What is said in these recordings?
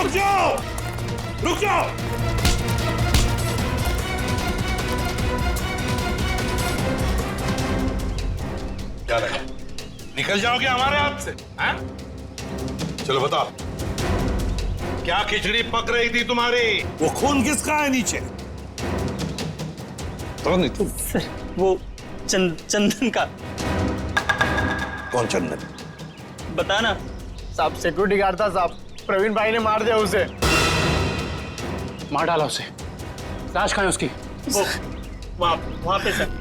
रुक जाओ, रुक जाओ। क्या रहा, निकल जाओगे हमारे हाथ से? हैं? चलो बताओ, क्या खिचड़ी पक रही थी तुम्हारी? वो खून किसका है नीचे? तो नहीं तुम? सर वो चंदन का। कौन चंदन? बताना। साहब सिक्योरिटी गार्ड था साहब, प्रवीण भाई ने मार दिया उसे। मार डाला उसे। लाश कहाँ है उसकी? वो वहां पे सर।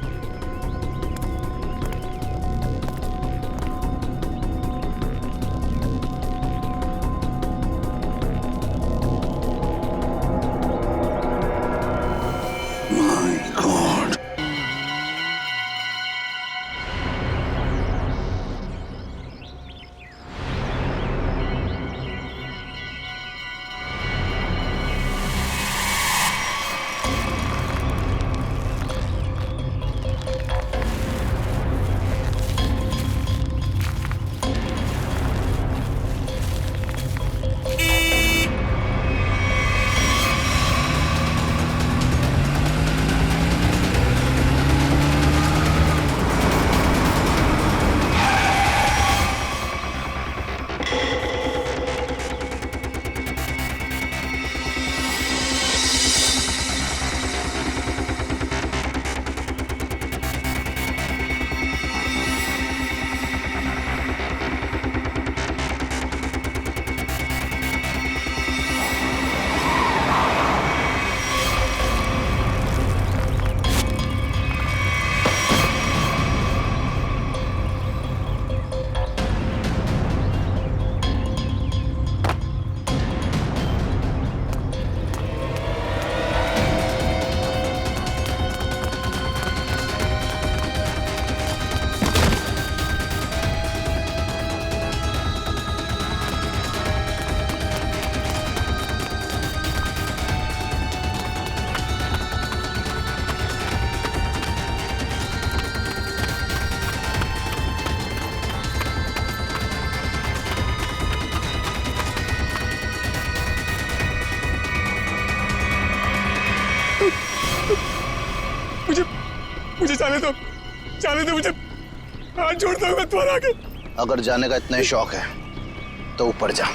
मुझे जाने दो मुझे, हाथ जोड़ता हूँ मैं तुम्हारे आगे। अगर जाने का इतना ही शौक है तो ऊपर जा।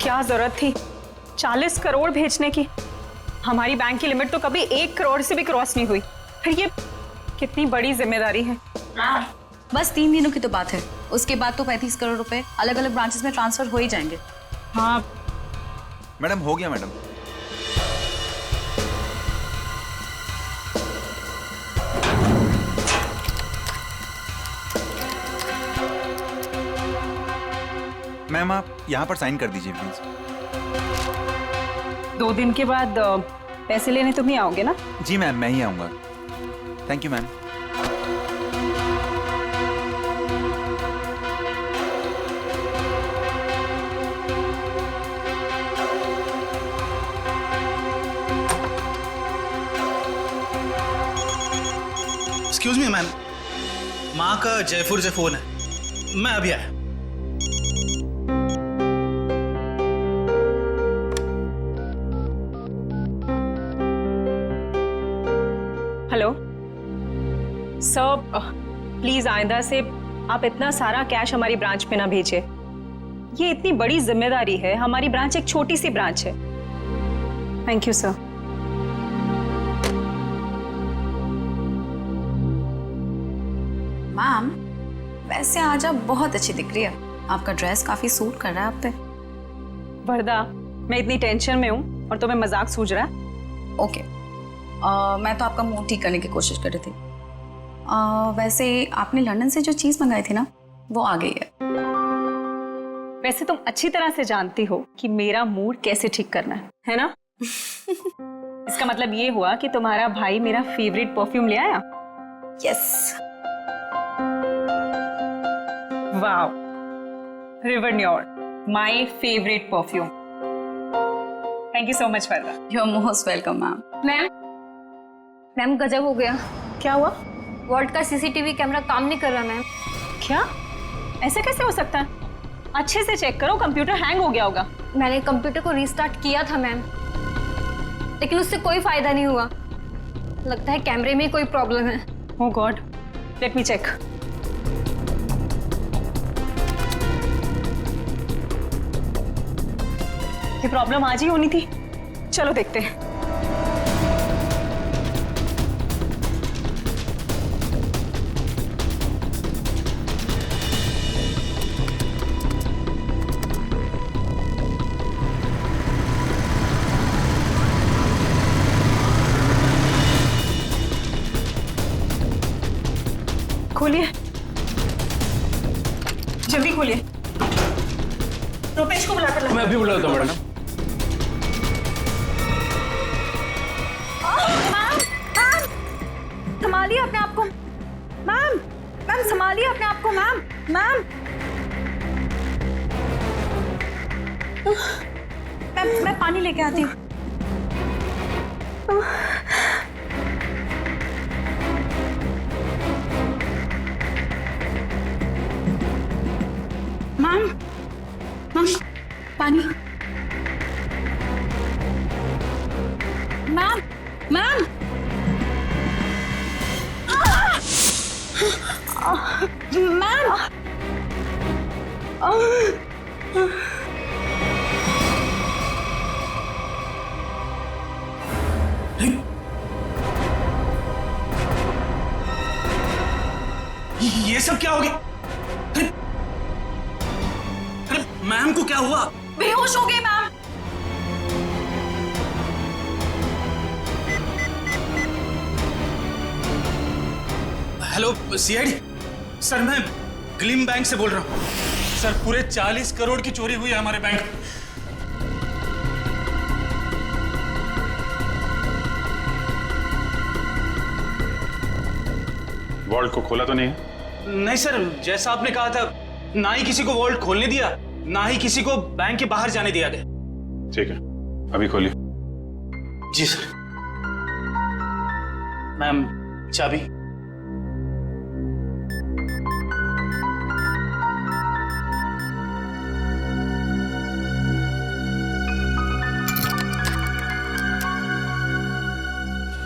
क्या जरूरत थी 40 करोड़ भेजने की? हमारी बैंक की लिमिट तो कभी 1 करोड़ से भी क्रॉस नहीं हुई। फिर ये कितनी बड़ी जिम्मेदारी है। बस 3 दिनों की तो बात है, उसके बाद तो 35 करोड़ रुपए अलग अलग ब्रांचेस में ट्रांसफर हो ही जाएंगे। हाँ मैडम हो गया मैडम। मैम आप यहाँ पर साइन कर दीजिए प्लीज। 2 दिन के बाद पैसे लेने तुम ही आओगे ना? जी मैम, मैं ही आऊँगा। Thank you ma'am. Excuse me ma'am, माँ का जयपुर से फोन है, मैं अभी आया। हेलो सर, प्लीज आइंदा से आप इतना सारा कैश हमारी ब्रांच पे ना भेजिए। ये इतनी बड़ी जिम्मेदारी है, हमारी ब्रांच एक छोटी सी ब्रांच है। Thank you sir. मैम, वैसे आज आप बहुत अच्छी दिख रही है। आपका ड्रेस काफी सूट कर रहा है आप पे। वरदा, मैं इतनी टेंशन में हूँ और तुम्हें मजाक सूझ रहा है? ओके, मैं तो आपका मूड ठीक करने की कोशिश कर रही थी। वैसे आपने लंदन से जो चीज मंगाई थी ना, वो आ गई है। वैसे तुम अच्छी तरह से जानती हो कि मेरा मूड कैसे ठीक करना है ना? इसका मतलब ये हुआ कि तुम्हारा भाई मेरा फेवरेट परफ्यूम ले आया? Yes. Wow, river noir, my favourite perfume. Thank you so much Varda. You are most welcome ma'am. Ma'am गजब हो गया। क्या हुआ? वॉल्ट का सीसीटीवी कैमरा काम नहीं कर रहा मैम। क्या? ऐसे कैसे हो सकता है? अच्छे से चेक करो, कंप्यूटर हैंग हो गया होगा। मैंने कंप्यूटर को रीस्टार्ट किया था मैम, लेकिन उससे कोई फायदा नहीं हुआ। लगता है कैमरे में कोई प्रॉब्लम है। ओह गॉड, लेट मी चेक। ये प्रॉब्लम आज ही होनी थी। चलो देखते हैं। खोलिए, जल्दी खोलिए। रुपेश को बुलाकर लाओ। मैं अभी बुलाता हूँ मैडम। संभालिए अपने आप को मैम। मैम संभालिए अपने आप को मैम। मैम मैं पानी लेके आती हूँ। मैम, मैम पानी। मैम, मैम मैम, ये सब क्या हो गया? अरे मैम को क्या हुआ? बेहोश हो गए मैम। हेलो सीआईडी सर, मैं ग्लिम बैंक से बोल रहा हूँ। सर पूरे 40 करोड़ की चोरी हुई है हमारे बैंक। वॉल्ट को खोला तो नहीं है? नहीं सर, जैसा आपने कहा था, ना ही किसी को वॉल्ट खोलने दिया, ना ही किसी को बैंक के बाहर जाने दिया गया। ठीक है, अभी खोलिए। जी सर। मैम चाबी।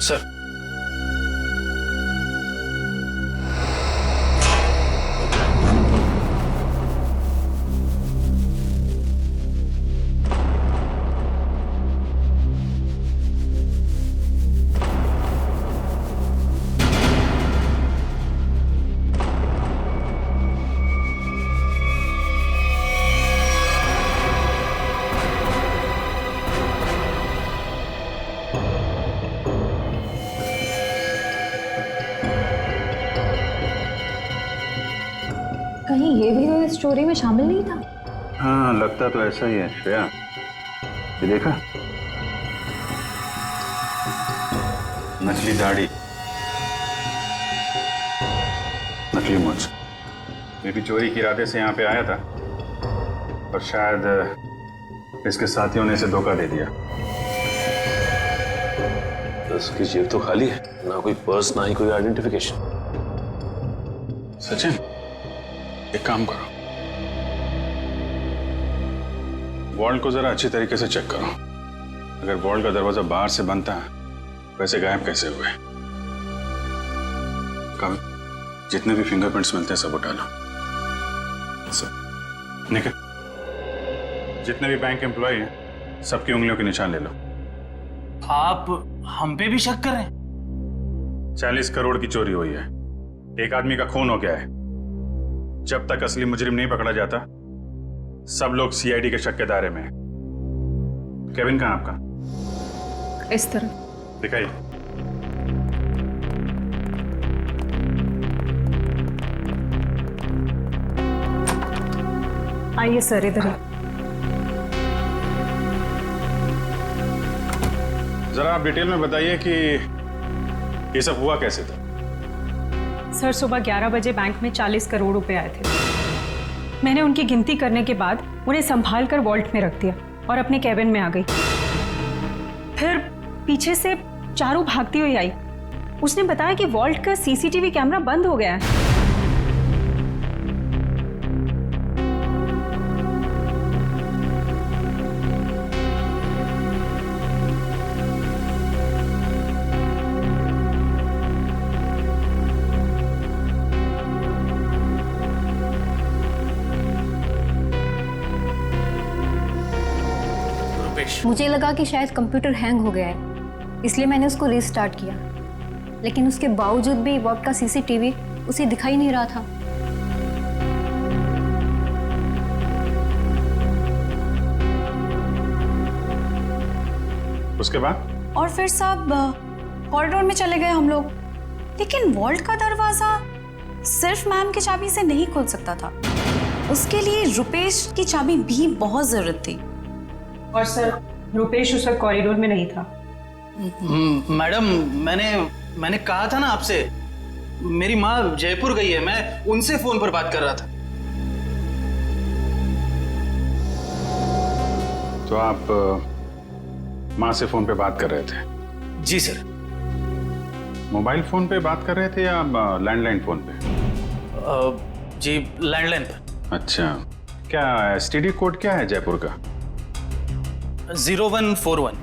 सर कहीं ये भी तो इस चोरी में शामिल नहीं था? हाँ लगता तो ऐसा ही है श्रेया। ये देखा, नकली दाढ़ी, नकली मूंछ। ये भी चोरी के इरादे से यहाँ पे आया था, और शायद इसके साथियों ने इसे धोखा दे दिया। उसकी जेब तो खाली है, ना कोई पर्स, ना ही कोई आइडेंटिफिकेशन। सचिन, एक काम करो, वॉल्ट को जरा अच्छी तरीके से चेक करो। अगर वॉल्ट का दरवाजा बाहर से बंद था, वैसे गायब कैसे हुए? कब जितने भी फिंगरप्रिंट्स मिलते हैं सब उठा लो। सब निकल, जितने भी बैंक एम्प्लॉय हैं सबकी उंगलियों के निशान ले लो। आप हम पे भी शक कर रहे हैं? 40 करोड़ की चोरी हुई है, एक आदमी का खून हो गया है। जब तक असली मुजरिम नहीं पकड़ा जाता, सब लोग सीआईडी के शक के दायरे में हैं। केविन कहाँ आपका? इस तरह दिखाइए। आइए सर, इधर जरा आप डिटेल में बताइए कि ये सब हुआ कैसे था? सर, सुबह 11 बजे बैंक में 40 करोड़ रुपए आए थे। मैंने उनकी गिनती करने के बाद उन्हें संभाल कर वॉल्ट में रख दिया और अपने कैबिन में आ गई। फिर पीछे से चारू भागती हुई आई। उसने बताया कि वॉल्ट का सीसीटीवी कैमरा बंद हो गया है। मुझे लगा कि शायद कंप्यूटर हैंग हो गया है, इसलिए मैंने उसको रीस्टार्ट किया, लेकिन उसके बावजूद भी वॉल्ट का सीसीटीवी उसे दिखाई नहीं रहा था। उसके बाद? और फिर सब कॉरिडोर में चले गए हम लोग, लेकिन वॉल्ट का दरवाजा सिर्फ मैम की चाबी से नहीं खुल सकता था। उसके लिए रुपेश की चाबी भी बहुत जरूरत थी। और सर, रुपेश उस वक्त कॉरिडोर में नहीं था। मैडम, मैंने कहा था ना आपसे, मेरी माँ जयपुर गई है, मैं उनसे फोन पर बात कर रहा था। तो आप माँ से फोन पे बात कर रहे थे? जी सर। मोबाइल फोन पे बात कर रहे थे या लैंडलाइन फोन पे? जी लैंडलाइन पर। अच्छा, क्या एसटीडी कोड क्या है जयपुर का? 0141।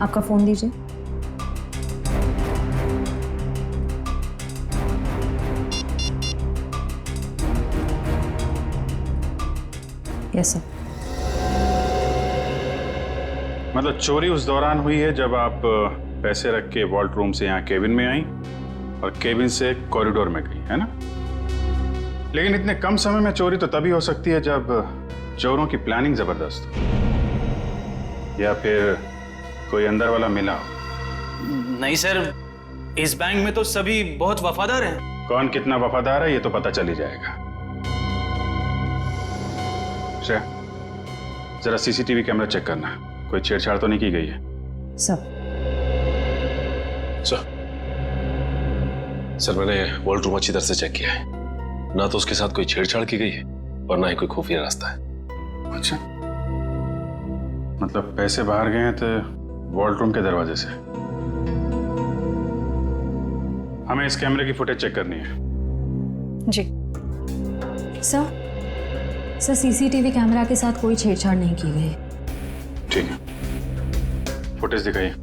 आपका फोन दीजिए। Yes sir. मतलब चोरी उस दौरान हुई है जब आप पैसे रख के वॉल्ट रूम से यहाँ केबिन में आई और केबिन से कॉरिडोर में गई, है ना? लेकिन इतने कम समय में चोरी तो तभी हो सकती है जब चोरों की प्लानिंग जबरदस्त हो, या फिर कोई अंदर वाला मिला हो। नहीं सर, इस बैंक में तो सभी बहुत वफादार हैं। कौन कितना वफादार है ये तो पता चल ही जाएगा। श्रेया, जरा सीसीटीवी कैमरा चेक करना, कोई छेड़छाड़ तो नहीं की गई है? सर मैंने वॉल्ट रूम अच्छी तरह से चेक किया है, ना तो उसके साथ कोई छेड़छाड़ की गई है और ना ही कोई खुफिया रास्ता है। अच्छा, मतलब पैसे बाहर गए हैं तो वॉल्ट रूम के दरवाजे से। हमें इस कैमरे की फुटेज चेक करनी है। जी सर, सीसीटीवी कैमरा के साथ कोई छेड़छाड़ नहीं की गई। ठीक है, फुटेज दिखाइए।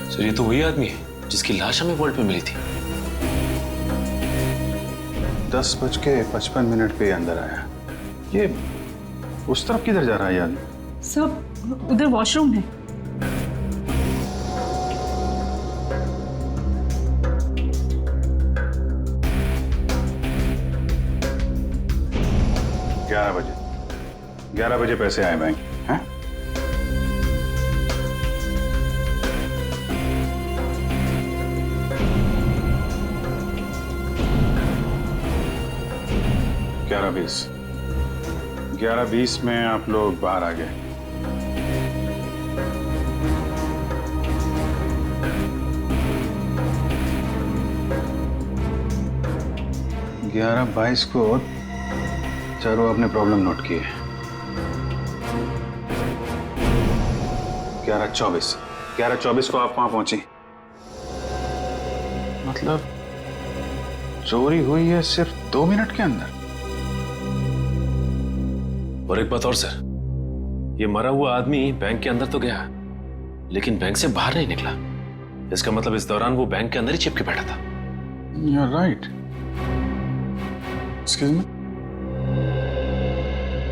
सर, ये तो वही आदमी है जिसकी लाश हमें वॉल्ट में मिली थी। 10:55 पे अंदर आया। ये उस तरफ किधर जा रहा है ये आदमी? सब उधर वॉशरूम है। 11 बजे पैसे आए बैंक, हैं? ग्यारह 11:20 में आप लोग बाहर आ गए। ग्यारह 22 को चारों अपने प्रॉब्लम नोट किए। 11:24 को आप वहां पहुंची। मतलब चोरी हुई है सिर्फ 2 मिनट के अंदर। और एक बात और सर, ये मरा हुआ आदमी बैंक के अंदर तो गया लेकिन बैंक से बाहर नहीं निकला। इसका मतलब इस दौरान वो बैंक के अंदर ही चिपके बैठा था। You're right. Excuse me?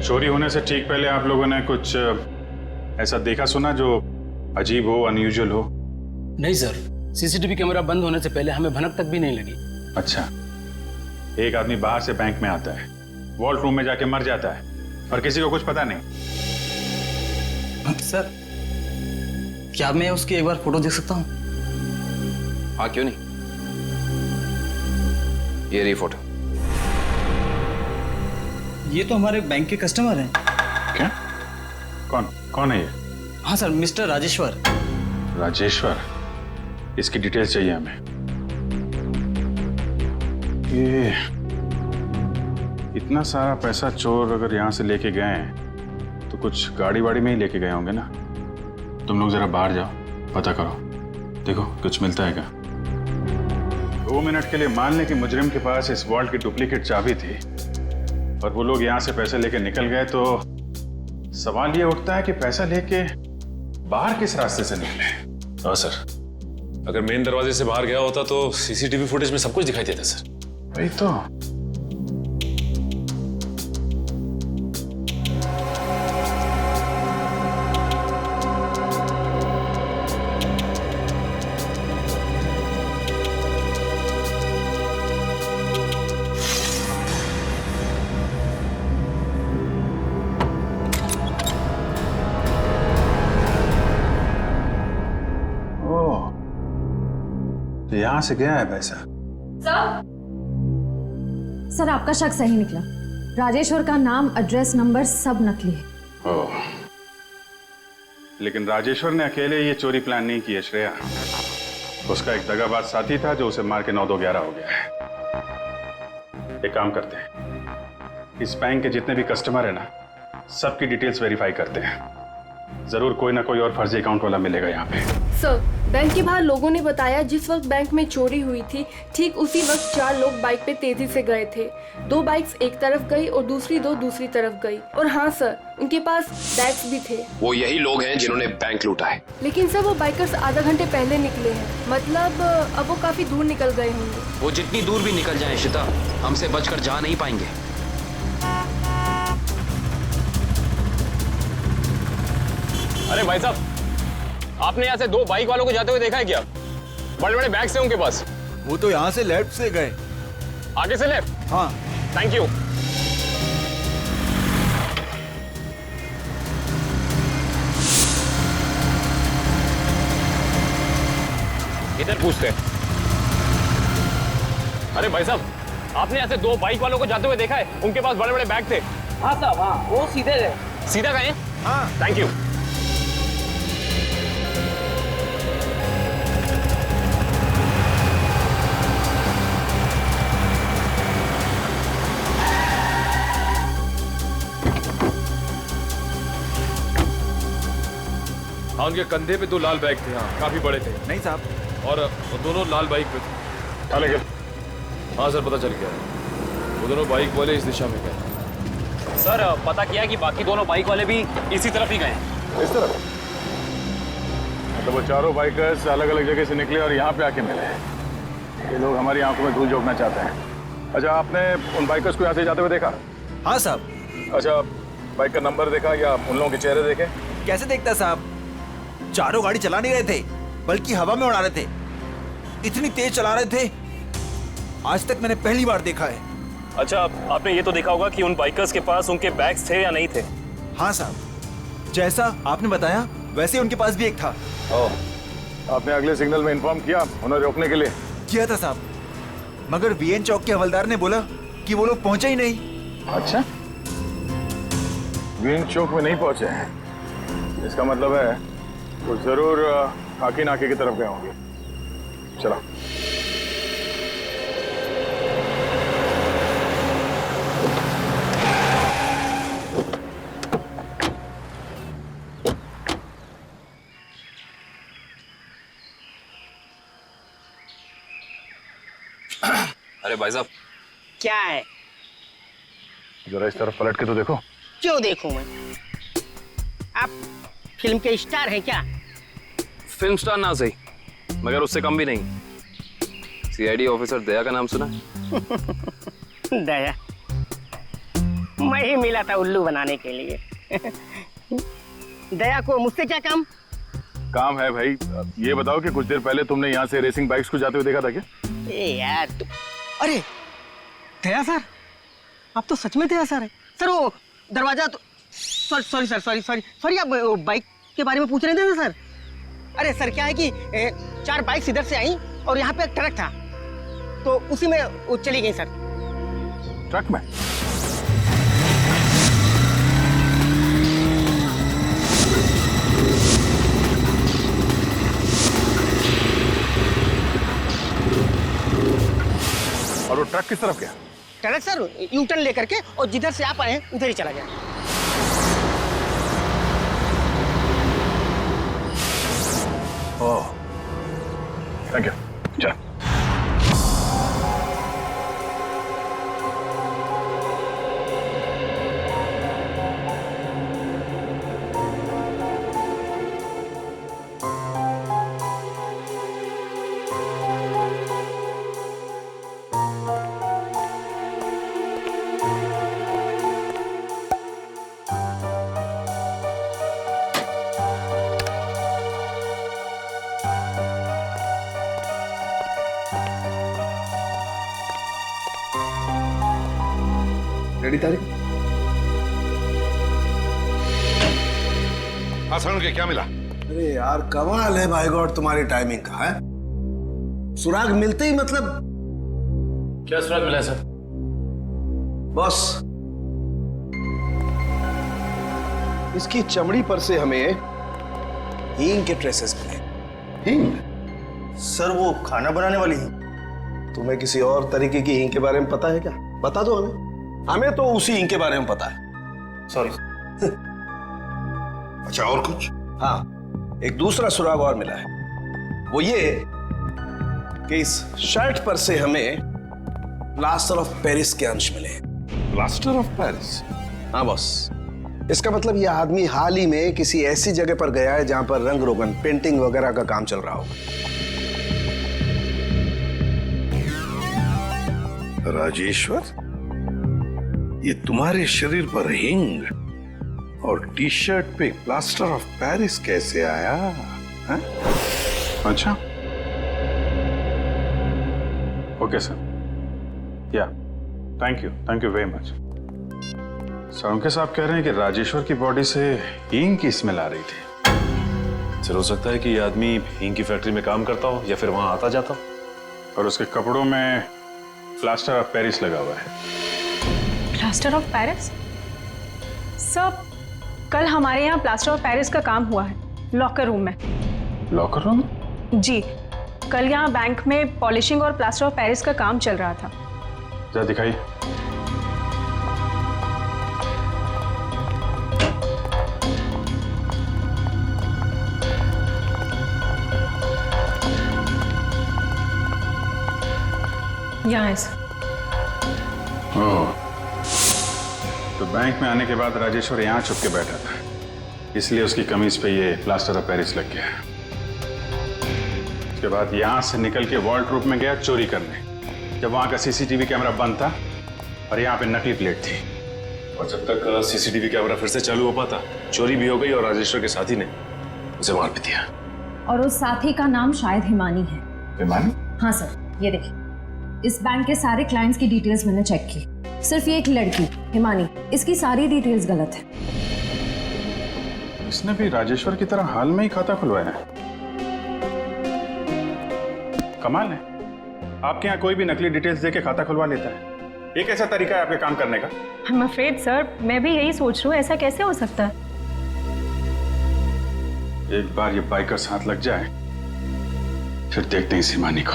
चोरी होने से ठीक पहले आप लोगों ने कुछ ऐसा देखा सुना जो अजीब हो, अनयूजुअल हो? नहीं सर, सीसीटीवी कैमरा बंद होने से पहले हमें भनक तक भी नहीं लगी। अच्छा, एक आदमी बाहर से बैंक में आता है, वॉल्ट रूम में जाके मर जाता है और किसी को कुछ पता नहीं। सर, क्या मैं उसकी एक बार फोटो देख सकता हूँ? हाँ, क्यों नहीं। ये रही फोटो। ये तो हमारे बैंक के कस्टमर हैं। क्या? कौन है ये? हाँ सर, मिस्टर राजेश्वर। राजेश्वर, इसकी डिटेल्स चाहिए हमें। ये इतना सारा पैसा चोर अगर यहाँ से लेके गए हैं तो कुछ गाड़ी वाड़ी में ही लेके गए होंगे ना। तुम लोग जरा बाहर जाओ, पता करो, देखो कुछ मिलता है क्या। 2 मिनट के लिए मान लें कि मुजरिम के पास इस वॉल्ट की डुप्लीकेट चाबी थी और वो लोग यहाँ से पैसे लेके निकल गए, तो सवाल ये उठता है कि पैसा लेके बाहर किस रास्ते से निकले। हाँ सर, अगर मेन दरवाजे से बाहर गया होता तो सीसीटीवी फुटेज में सब कुछ दिखाई देता सर। वही तो। यहां से गया है पैसा। सर, आपका शक सही निकला। राजेश्वर का नाम, एड्रेस, नंबर सब नकली है। ओह, लेकिन राजेश्वर ने अकेले ये चोरी प्लान नहीं की है श्रेया। उसका एक दगाबाज साथी था जो उसे मार के 9-2-11 हो गया है। एक काम करते हैं, इस बैंक के जितने भी कस्टमर है ना, सबकी डिटेल्स वेरीफाई करते हैं। जरूर कोई ना कोई और फर्जी अकाउंट वाला मिलेगा यहाँ पे। सर, बैंक के बाहर लोगों ने बताया जिस वक्त बैंक में चोरी हुई थी ठीक उसी वक्त 4 लोग बाइक पे तेजी से गए थे। 2 बाइक्स एक तरफ गई और दूसरी 2 दूसरी तरफ गई। और हाँ सर, उनके पास बैग्स भी थे। वो यही लोग हैं जिन्होंने बैंक लूटा है। लेकिन सर, वो बाइकर्स आधा घंटे पहले निकले हैं। मतलब अब वो काफी दूर निकल गए होंगे। वो जितनी दूर भी निकल जाएं शिता, हमसे बचकर जा नहीं पाएंगे। अरे भाई साहब, आपने यहाँ से 2 बाइक वालों को जाते हुए देखा है क्या? बड़े बड़े बैग्स हैं उनके पास। वो तो यहाँ से लेफ्ट से गए। आगे से लेफ्ट? हाँ। Thank you. इधर पूछते हैं। अरे भाई साहब, आपने यहाँ से 2 बाइक वालों को जाते हुए देखा है? उनके पास बड़े बड़े बैग थे। हाँ साहब, हाँ, वो सीधे गए। सीधा गए? हाँ। Thank you. हाँ, उनके कंधे पे 2 लाल बैग थे। हाँ, काफी बड़े थे। नहीं साहब। और दोनों लाल बाइक पे थे। हाँ सर, पता चल गया। वो दोनों बाइक वाले इस दिशा में गए। सर, पता किया कि बाकी दोनों बाइक वाले भी इसी तरफ ही गए। इस तरफ? मतलब वो चारों बाइकर्स अलग अलग जगह से निकले और यहाँ पे आके मिले। ये लोग हमारी आंखों में धूल झोंकना चाहते हैं। अच्छा, आपने उन बाइकर्स को यहाँ से जाते हुए देखा? हाँ साहब। अच्छा, बाइक का नंबर देखा या उन लोगों के चेहरे देखे? कैसे देखता साहब, चारों गाड़ी चला नहीं रहे थे बल्कि हवा में उड़ा रहे थे। इतनी तेज चला रहे थे, आज तक मैंने पहली बार देखा है। अच्छा, आपने ये तो देखा होगा कि उन बाइकर्स के पास उनके बैग्स थे या नहीं थे? हाँ साहब, जैसा आपने बताया वैसे उनके पास भी एक था। आपने अगले सिग्नल में इन्फॉर्म किया उन्हें रोकने के लिए? किया था साहब, मगर वीएन चौक के हवलदार ने बोला कि वो लोग पहुंचे ही नहीं। अच्छा, वीएन चौक में नहीं पहुंचे हैं, इसका मतलब है वो जरूर खाकी नाके की तरफ गए होंगे। चलो। अरे भाई साहब, क्या है? जरा इस तरफ पलट के तो देखो। क्यों देखूं मैं? आप फिल्म के स्टार हैं क्या? फिल्म स्टार ना सही, मगर उससे कम भी नहीं। सीआईडी ऑफिसर दया का नाम सुना? दया? मैं ही मिला था उल्लू बनाने के लिए। दया को मुझसे क्या काम? काम है भाई। ये बताओ कि कुछ देर पहले तुमने यहाँ से रेसिंग बाइक्स को जाते हुए देखा था क्या? ए यार तू... अरे दया सर, आप तो सच में दया सर है। सर वो दरवाजा तो सॉरी सर, सॉरी आप बाइक के बारे में पूछ रहे थे ना सर? अरे सर क्या है कि 4 बाइक्स इधर से आई और यहाँ पे एक ट्रक था, तो उसी में वो चली गई सर। ट्रक में? और वो ट्रक किस तरफ गया? ट्रक सर यू टर्न लेकर के और जिधर से आप आए हैं उधर ही चला गया। ओह, थैंक यू। चल। रेडी तारीख? हाँ सर, के क्या मिला? अरे यार कमाल है भाई गॉड तुम्हारी टाइमिंग का है। सुराग मिलते ही मतलब। क्या सुराग मिला है सर? बॉस, इसकी चमड़ी पर से हमें हींग के ट्रेसेस मिले। हींग? सर वो खाना बनाने वाली हींग। तुम्हें किसी और तरीके की हींग के बारे में पता है क्या? बता दो हमें। हमें तो उसी हींग के बारे में पता है। सॉरी। अच्छा, और कुछ? हाँ, एक दूसरा सुराग और मिला है। वो ये कि इस शर्ट पर से हमें प्लास्टर ऑफ पेरिस के अंश मिले। Plaster of Paris? हाँ बॉस, इसका मतलब ये आदमी हाल ही में किसी ऐसी जगह पर गया है जहां पर रंग रोगन, पेंटिंग वगैरह का काम चल रहा होगा। राजेश्वर, ये तुम्हारे शरीर पर हिंग और टी शर्ट पे प्लास्टर ऑफ पेरिस कैसे आया? हा? अच्छा, ओके सर। या thank you very much. Salunkhe साहब कह रहे हैं कि राजेश्वर की बॉडी से हींग की स्मेल आ रही थी। सर, हो सकता है कि ये आदमी हींग की फैक्ट्री में काम करता हो या फिर वहां आता जाता हो। और उसके कपड़ों में प्लास्टर ऑफ पेरिस लगा हुआ है। Plaster of Paris? सर, कल हमारे यहाँ प्लास्टर ऑफ पेरिस का काम हुआ है लॉकर रूम में। Locker room? जी, कल यहाँ बैंक में पॉलिशिंग और प्लास्टर ऑफ पेरिस का काम चल रहा था। जरा दिखाइए। यहाँ है सर। तो बैंक में आने के बाद राजेश्वर यहाँ छुप के बैठा था, इसलिए उसकी कमीज पे ये प्लास्टर ऑफ पेरिस लग गया। उसके बाद यहाँ से निकल के वॉल्ट रूप में गया चोरी करने, जब वहाँ का सीसीटीवी कैमरा बंद था और यहाँ पे नकली प्लेट थी। और जब तक सीसीटीवी कैमरा फिर से चालू हो पाता, चोरी भी हो गई और राजेश्वर के साथी ने उसे मार भी दिया। और उस साथी का नाम शायद हिमानी है। हिमानी? हाँ सर, ये देखिए, इस बैंक के सारे क्लाइंट्स की डिटेल्स मैंने चेक की। सिर्फ ये एक लड़की हिमानी, इसकी सारी डिटेल्स गलत है। इसने भी राजेश्वर की तरह हाल में ही खाता खुलवाया है। कमाल है, आपके यहाँ कोई भी नकली डिटेल्स देके खाता खुलवा लेता है। ये कैसा तरीका है आपके काम करने का? I'm afraid, सर, मैं भी यही सोच रही हूँ, ऐसा कैसे हो सकता है? एक बार ये बाइकर्स हाथ लग जाए फिर देखते हैं इस हिमानी को।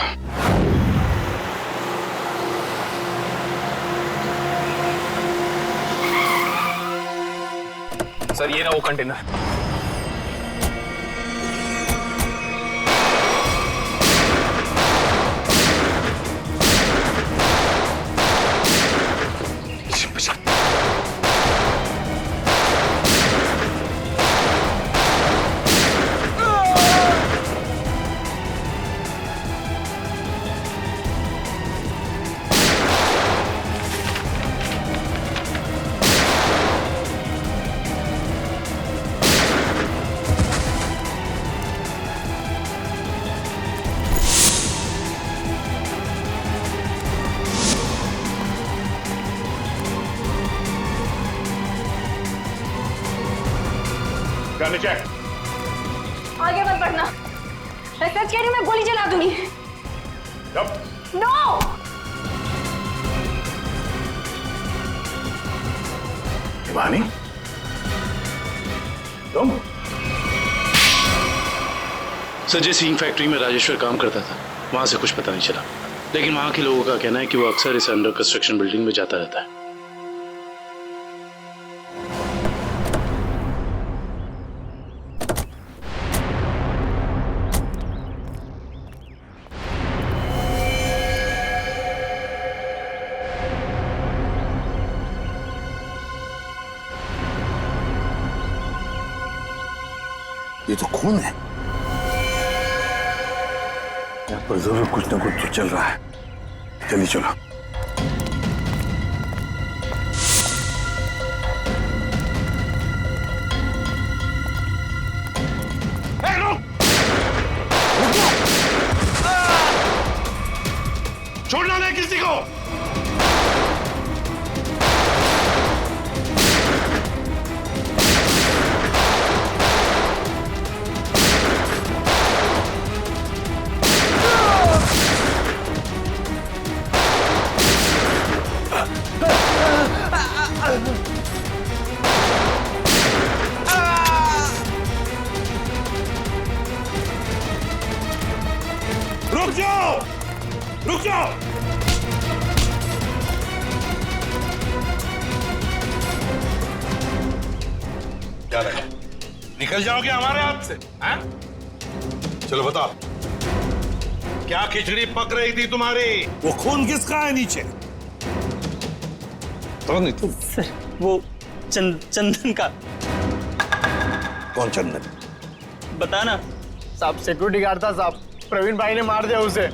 सर ये ना वो कंटेनर। चेक। आगे मत बढ़ना, मैं सच कह रही हूँ, मैं गोली चला दूंगी। नो। हिमानी, तुम? सर जिस इंक फैक्ट्री में राजेश्वर काम करता था वहां से कुछ पता नहीं चला, लेकिन वहां के लोगों का कहना है कि वो अक्सर इस अंडर कंस्ट्रक्शन बिल्डिंग में जाता रहता है। ये तो खून है। यहाँ पर जरूर कुछ ना कुछ तो चल रहा है। जल्दी चलो। छोड़ना नहीं किसी को। रुक जाओ, रुक जाओ। क्या रहा? निकल जाओगे हमारे हाथ से? हैं? चलो बताओ, क्या खिचड़ी पक रही थी तुम्हारी? वो खून किसका है नीचे? तो नहीं तुम? सर वो चंदन का। कौन चंदन? बताना। साहब सिक्योरिटी गार्ड था साहब, प्रवीण भाई ने मार दिया उसे।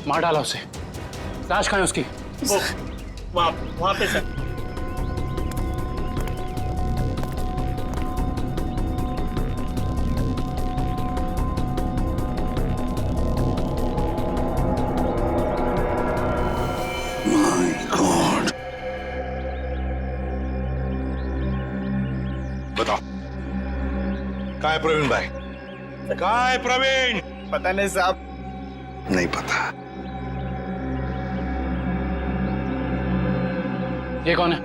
मार डाला उसे। लाश कहाँ है उसकी? वहां पे सर। बताओ, कहाँ है प्रवीण भाई? कहाँ है प्रवीण? पता नहीं साहब। नहीं पता। ये कौन है?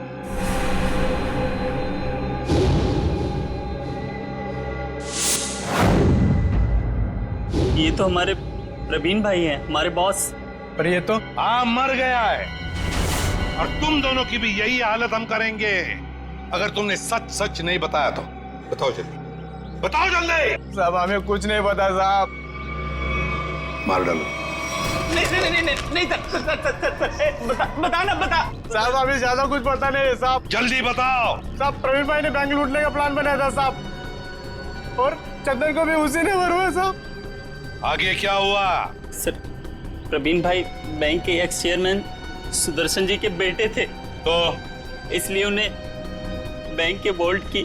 ये तो हमारे प्रवीण भाई हैं, हमारे बॉस। पर ये तो हाँ मर गया है, और तुम दोनों की भी यही हालत हम करेंगे अगर तुमने सच सच नहीं बताया तो। बताओ जल्दी, बताओ जल्दी। साहब हमें कुछ नहीं पता साहब। मार डालो। नहीं बताना बता। साहब हमें ज्यादा कुछ पता नहीं है साहब। जल्दी बताओ। साहब प्रवीण भाई ने बैंक लूटने का प्लान बनाया था साहब, और चंदन को भी उसी ने मरवाया साहब। आगे क्या हुआ? सर प्रवीण भाई बैंक के एक्स चेयरमैन सुदर्शन जी के बेटे थे, तो इसलिए उन्हें बैंक के वॉल्ट की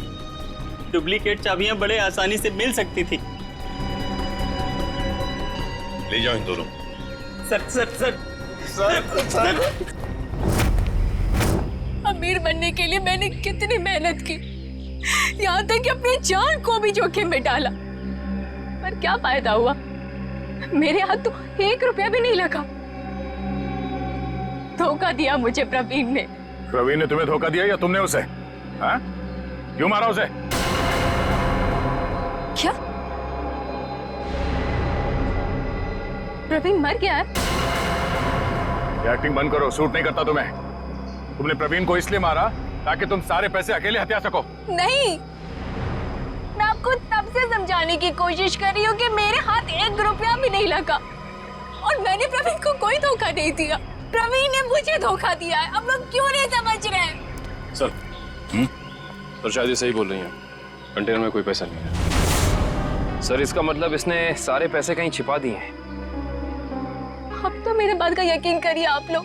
डुप्लीकेट चाबियां बड़े आसानी से मिल सकती थी। ले जाओ इन दोनों। Sir sir sir sir, sir, sir. अमीर बनने के लिए मैंने कितनी मेहनत की, यहाँ तक कि अपनी जान को भी जोखिम में डाला, पर क्या फायदा हुआ? मेरे हाथ तो 1 रुपया भी नहीं लगा। धोखा दिया मुझे प्रवीण ने। प्रवीण ने तुम्हें धोखा दिया या तुमने उसे? हाँ? क्यों मारा उसे? क्या प्रवीण मर गया है? ये एक्टिंग बंद करो, सूट नहीं करता तुम्हें। तुमने प्रवीण को इसलिए मारा ताकि तुम सारे पैसे अकेले हथिया सको। नहीं, मैं आपको तब से समझाने की कोशिश कर रही हूँ कि मेरे हाथ 1 रुपया भी नहीं लगा और मैंने प्रवीण को कोई धोखा नहीं दिया। प्रवीण ने मुझे धोखा दिया है। अब लोग क्यों नहीं समझ रहे हैं? सर सर शायद ये सही बोल रही हैं, कंटेनर में कोई पैसा नहीं है। सर इसका मतलब इसने सारे पैसे कहीं छिपा दिए हैं। अब तो मेरे बात का यकीन करिए आप लोग,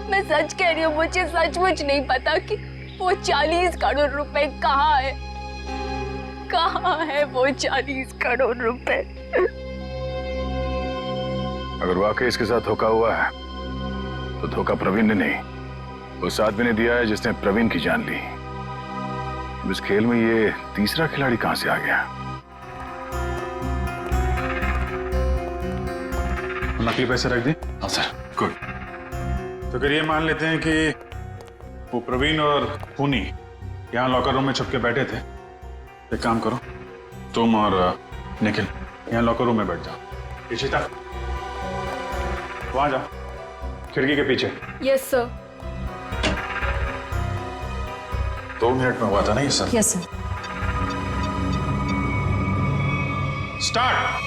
मैं सच कह रही हूँ, मुझे सचमुच नहीं पता कि वो 40 करोड़ रुपए कहाँ है। कहाँ है वो 40 करोड़ रुपए? अगर वाकई इसके साथ धोखा हुआ है तो धोखा प्रवीण ने नहीं, उस आदमी ने दिया है जिसने प्रवीण की जान ली। अब इस खेल में ये तीसरा खिलाड़ी कहां से आ गया? नकली पैसे रख दिए? हाँ सर। गुड। तो फिर ये मान लेते हैं कि वो प्रवीण और खूनी यहाँ लॉकर रूम में छुप के बैठे थे। एक काम करो, तुम और निखिल यहाँ लॉकर रूम में बैठ जाओ। इशिता वहां जाओ, खिड़की के पीछे। Yes sir. 2 मिनट में हुआ था ना ये सब? Yes sir. स्टार्ट।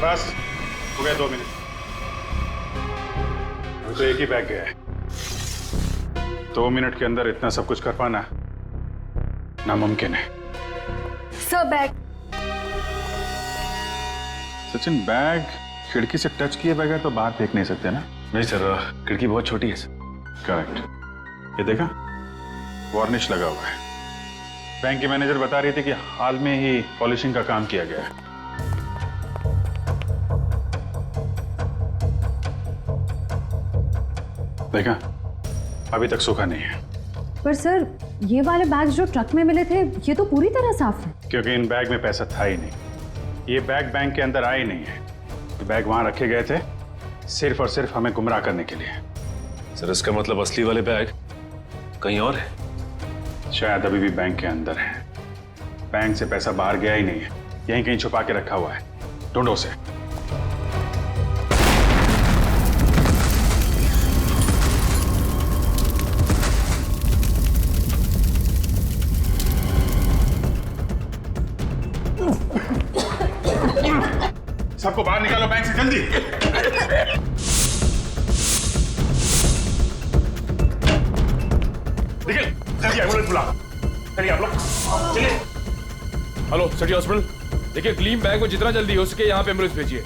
बस हो गया 2 मिनट। तो एक ही बैग गया है। 2 मिनट के अंदर इतना सब कुछ कर पाना नामुमकिन है। Sir bag. सचिन बैग खिड़की से टच किए बगैर तो बाहर फेंक नहीं सकते ना? नहीं सर, खिड़की बहुत छोटी है सर। करेक्ट। ये देखा, वार्निश लगा हुआ है। बैंक की मैनेजर बता रही थी कि हाल में ही पॉलिशिंग का काम किया गया है। देखा, अभी तक सूखा नहीं है। पर सर ये वाले बैग्स जो ट्रक में मिले थे ये तो पूरी तरह साफ है। क्योंकि इन बैग में पैसा था ही नहीं। ये बैग बैंक के अंदर आए नहीं है। ये बैग वहां रखे गए थे सिर्फ और सिर्फ हमें गुमराह करने के लिए। सर इसका मतलब असली वाले बैग कहीं और है? शायद अभी भी बैंक के अंदर है। बैंक से पैसा बाहर गया ही नहीं है, यहीं कहीं छुपा के रखा हुआ है। ढूंढो उसे। सबको बाहर निकालो बैंक से, जल्दी। निखिल, जल्दी एम्बुलेंस बुला। चलिए आप लोग, चलिए। हेलो सिटी हॉस्पिटल, देखिए ग्लीम बैंक को जितना जल्दी हो सके यहाँ पे एम्बुलेंस भेजिए।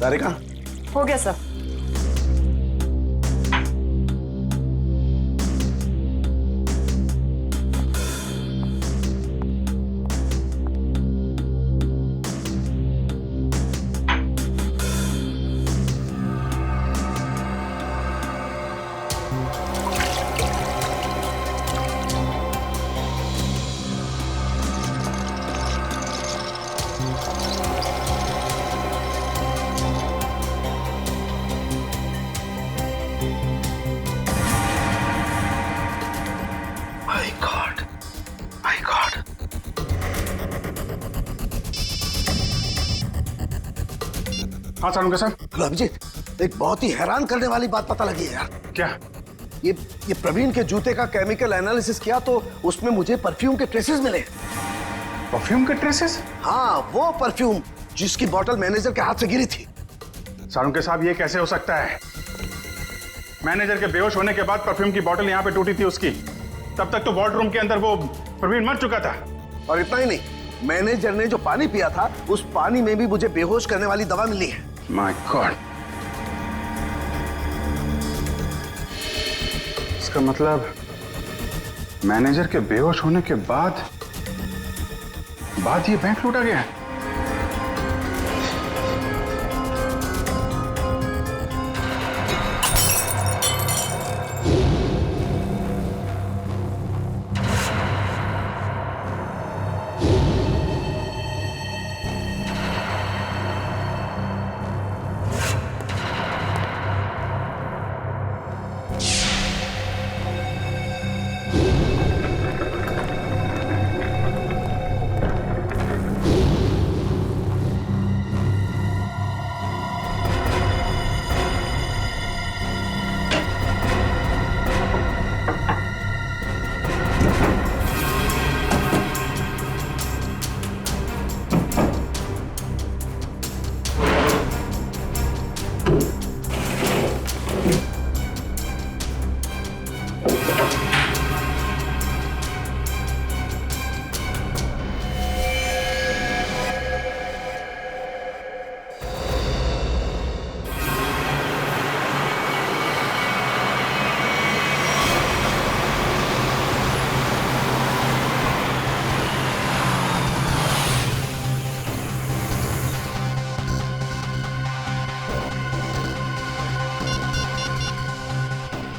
तारिका, हो गया sir. My God, my God. हाँ सारुंगा साहब। हेलो अभिजीत, एक बहुत ही हैरान करने वाली बात पता लगी है यार। क्या? ये प्रवीण के जूते का केमिकल एनालिसिस किया तो उसमें मुझे परफ्यूम के ट्रेसेस मिले। परफ्यूम के ट्रेसेस? हाँ, वो परफ्यूम जिसकी बोतल मैनेजर के हाथ से गिरी थी। सारुंगा साहब, ये कैसे हो सकता है? मैनेजर के बेहोश होने के बाद परफ्यूम की बोतल यहाँ पे टूटी थी उसकी। तब तक तो वॉर्ड रूम के अंदर वो प्रवीण मर चुका था। और इतना ही नहीं, मैनेजर ने जो पानी पिया था उस पानी में भी मुझे बेहोश करने वाली दवा मिली है। माय गॉड, इसका मतलब मैनेजर के बेहोश होने के बाद ये बैंक लूटा गया है।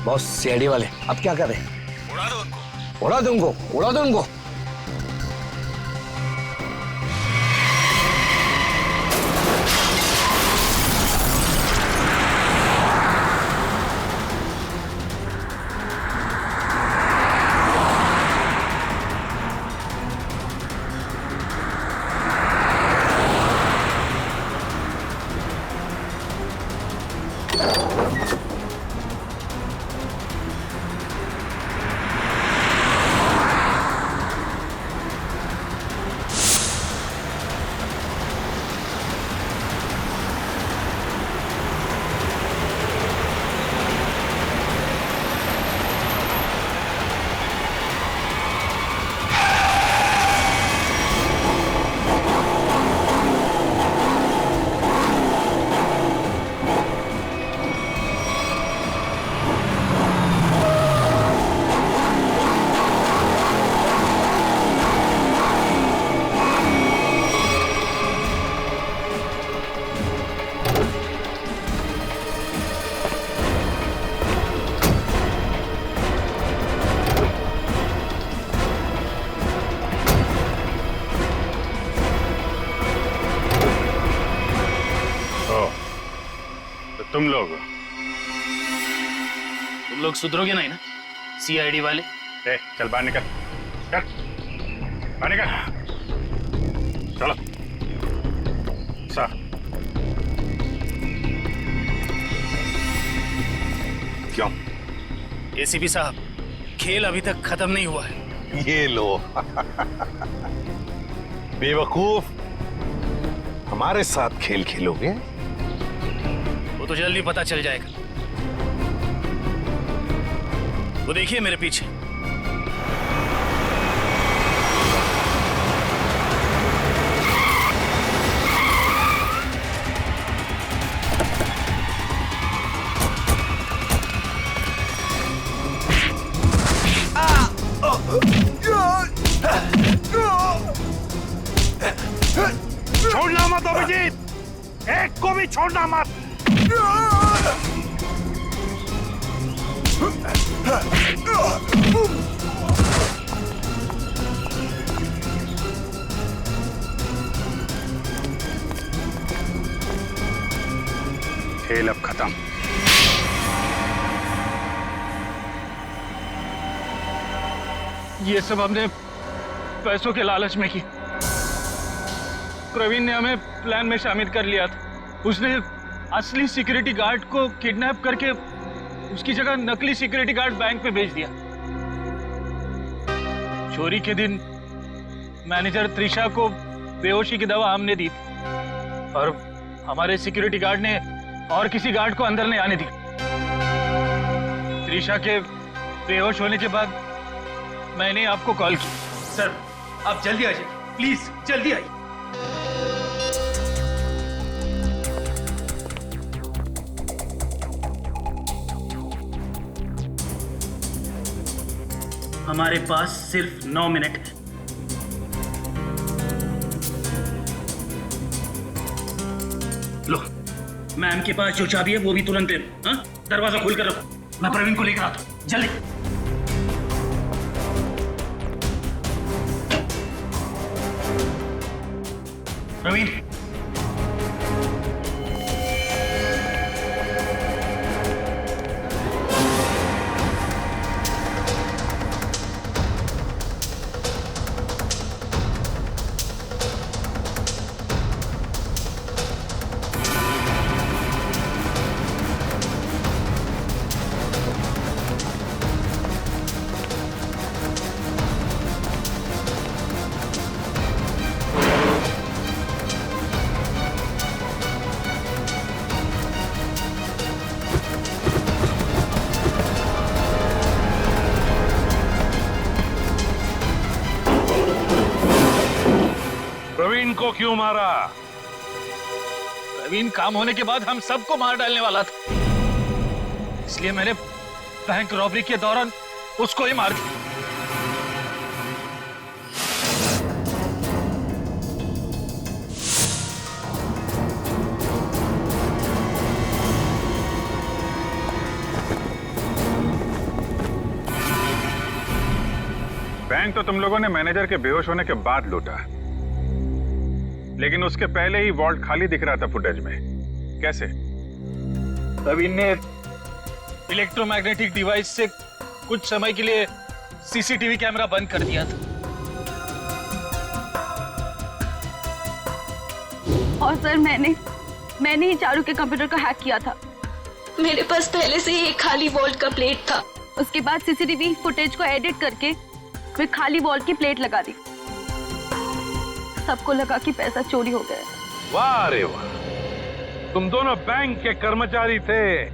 बॉस, सीआईडी वाले अब क्या कर रहे हैं? उड़ा दो उनको, उड़ा दो उनको, उड़ा दो उनको। तुम लोग सुधरोगे नहीं ना सीआईडी वाले? चल बाहर निकल, चल बाहर निकल, चलो सर। क्यों? एसीपी साहब, खेल अभी तक खत्म नहीं हुआ है। ये लो बेवकूफ, हमारे साथ खेल खेलोगे? वो तो जल्दी पता चल जाएगा। वो देखिए मेरे पीछे। छोड़ना मत अभिजीत, एक को भी छोड़ना मत। खेल अब खत्म। ये सब हमने पैसों के लालच में की। प्रवीण ने हमें प्लान में शामिल कर लिया था। उसने असली सिक्योरिटी गार्ड को किडनैप करके उसकी जगह नकली सिक्योरिटी गार्ड बैंक में भेज दिया। चोरी के दिन मैनेजर त्रिशा को बेहोशी की दवा हमने दी थी और हमारे सिक्योरिटी गार्ड ने और किसी गार्ड को अंदर नहीं आने दी। त्रिशा के बेहोश होने के बाद मैंने आपको कॉल की। सर आप जल्दी आ जाइए, प्लीज जल्दी आइए। हमारे पास सिर्फ 9 मिनट है। लो, मैम के पास जो चाबी है वो भी तुरंत दे दो। हाँ? दरवाजा खोल कर रखो, मैं प्रवीण को लेकर आता हूँ। जल्दी। प्रवीण, प्रवीण को क्यों मारा? प्रवीण काम होने के बाद हम सबको मार डालने वाला था, इसलिए मैंने बैंक रॉबरी के दौरान उसको ही मार दिया। बैंक तो तुम लोगों ने मैनेजर के बेहोश होने के बाद लूटा, लेकिन उसके पहले ही वॉल्ट खाली दिख रहा था फुटेज में। कैसे? प्रवीण ने इलेक्ट्रोमैग्नेटिक डिवाइस से कुछ समय के लिए सीसीटीवी कैमरा बंद कर दिया था। और सर मैंने ही चारू के कंप्यूटर को हैक किया था। मेरे पास पहले से ही एक खाली वॉल्ट का प्लेट था। उसके बाद सीसीटीवी फुटेज को एडिट करके फिर खाली वॉल्ट की प्लेट लगा दी। सबको लगा कि पैसा चोरी हो गया। वाह रे वाह, तुम दोनों बैंक के कर्मचारी थे,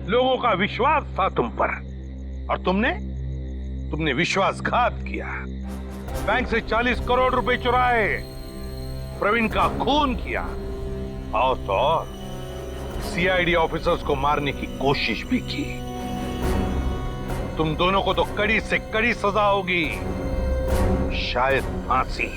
लोगों का विश्वास था तुम पर, और तुमने विश्वासघात किया। बैंक से 40 करोड़ रुपए चुराए, प्रवीण का खून किया, और तो और सीआईडी ऑफिसर्स को मारने की कोशिश भी की। तुम दोनों को तो कड़ी से कड़ी सजा होगी, शायद फांसी।